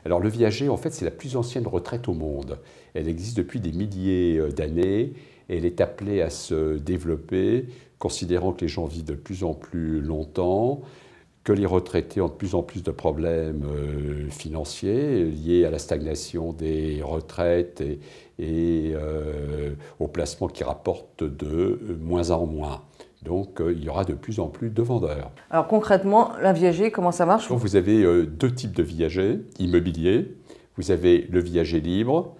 Alors le viager, en fait, c'est la plus ancienne retraite au monde. Elle existe depuis des milliers d'années et elle est appelée à se développer, considérant que les gens vivent de plus en plus longtemps, que les retraités ont de plus en plus de problèmes financiers liés à la stagnation des retraites et aux placements qui rapportent de moins en moins. Donc il y aura de plus en plus de vendeurs. Alors concrètement, un viager, comment ça marche? Donc, vous avez deux types de viagers immobiliers. Vous avez le viager libre,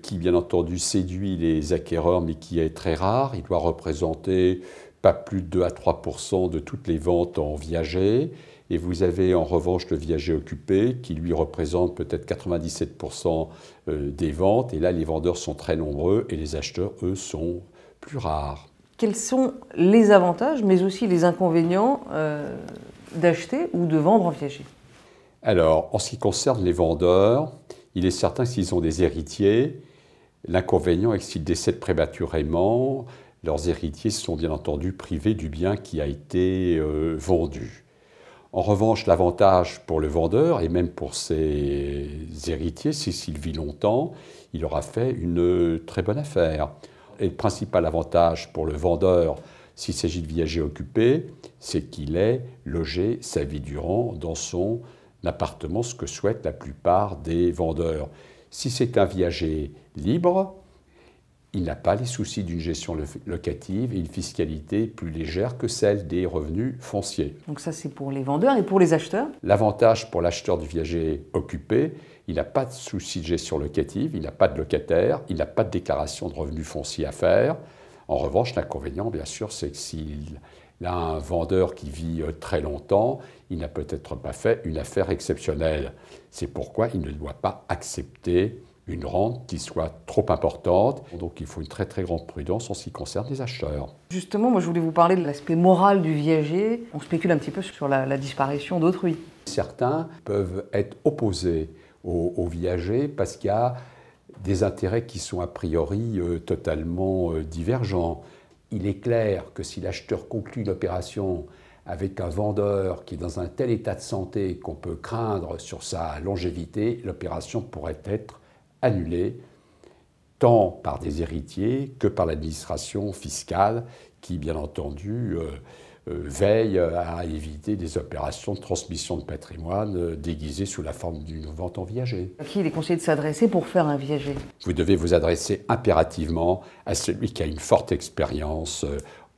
qui bien entendu séduit les acquéreurs, mais qui est très rare. Il doit représenter pas plus de 2 à 3% de toutes les ventes en viager. Et vous avez en revanche le viager occupé, qui lui représente peut-être 97% des ventes. Et là, les vendeurs sont très nombreux et les acheteurs, eux, sont plus rares. Quels sont les avantages, mais aussi les inconvénients d'acheter ou de vendre en viager? Alors, en ce qui concerne les vendeurs, il est certain que s'ils ont des héritiers, l'inconvénient est que s'ils décèdent prématurément, leurs héritiers sont bien entendu privés du bien qui a été vendu. En revanche, l'avantage pour le vendeur et même pour ses héritiers, c'est s'il vit longtemps, il aura fait une très bonne affaire. Et le principal avantage pour le vendeur, s'il s'agit de viager occupé, c'est qu'il est logé sa vie durant dans son appartement, ce que souhaitent la plupart des vendeurs. Si c'est un viager libre, il n'a pas les soucis d'une gestion locative et une fiscalité plus légère que celle des revenus fonciers. Donc ça, c'est pour les vendeurs et pour les acheteurs? L'avantage pour l'acheteur du viager occupé, il n'a pas de souci de gestion locative, il n'a pas de locataire, il n'a pas de déclaration de revenus fonciers à faire. En revanche, l'inconvénient, bien sûr, c'est que s'il a un vendeur qui vit très longtemps, il n'a peut-être pas fait une affaire exceptionnelle. C'est pourquoi il ne doit pas accepter une rente qui soit trop importante. Donc il faut une très très grande prudence en ce qui concerne les acheteurs. Justement, moi je voulais vous parler de l'aspect moral du viager. On spécule un petit peu sur la disparition d'autrui. Certains peuvent être opposés aux viagers parce qu'il y a des intérêts qui sont a priori totalement divergents. Il est clair que si l'acheteur conclut une opération avec un vendeur qui est dans un tel état de santé qu'on peut craindre sur sa longévité, l'opération pourrait être annulée, tant par des héritiers que par l'administration fiscale qui, bien entendu, veille à éviter des opérations de transmission de patrimoine déguisées sous la forme d'une vente en viager. À qui il est conseillé de s'adresser pour faire un viager? Vous devez vous adresser impérativement à celui qui a une forte expérience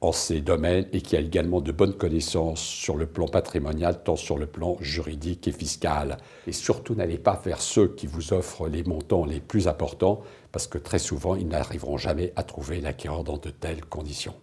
en ces domaines et qui a également de bonnes connaissances sur le plan patrimonial, tant sur le plan juridique et fiscal. Et surtout, n'allez pas vers ceux qui vous offrent les montants les plus importants, parce que très souvent, ils n'arriveront jamais à trouver l'acquéreur dans de telles conditions.